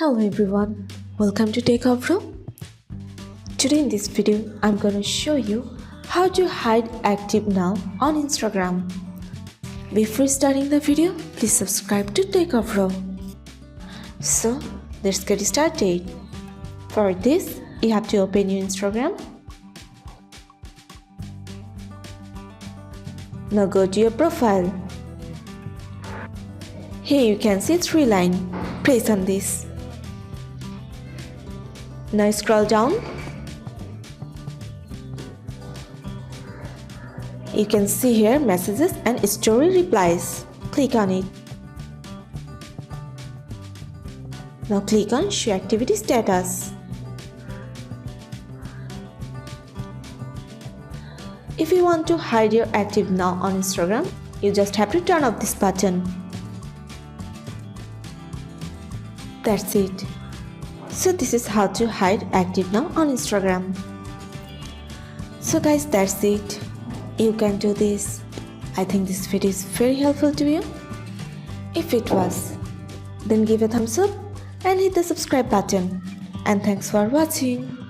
Hello everyone, welcome to Techavro. Today in this video, I'm gonna show you how to hide active now on Instagram. Before starting the video, please subscribe to Techavro. So, let's get started. For this, you have to open your Instagram. Now go to your profile. Here you can see 3 lines. Press on this. Now scroll down. You can see here messages and story replies. Click on it. Now click on show activity status. If you want to hide your active now on Instagram, you just have to turn off this button. That's it. So this is how to hide active now on Instagram. So guys, that's it. You can do this. I think this video is very helpful to you. If it was, then give a thumbs up and hit the subscribe button. And thanks for watching.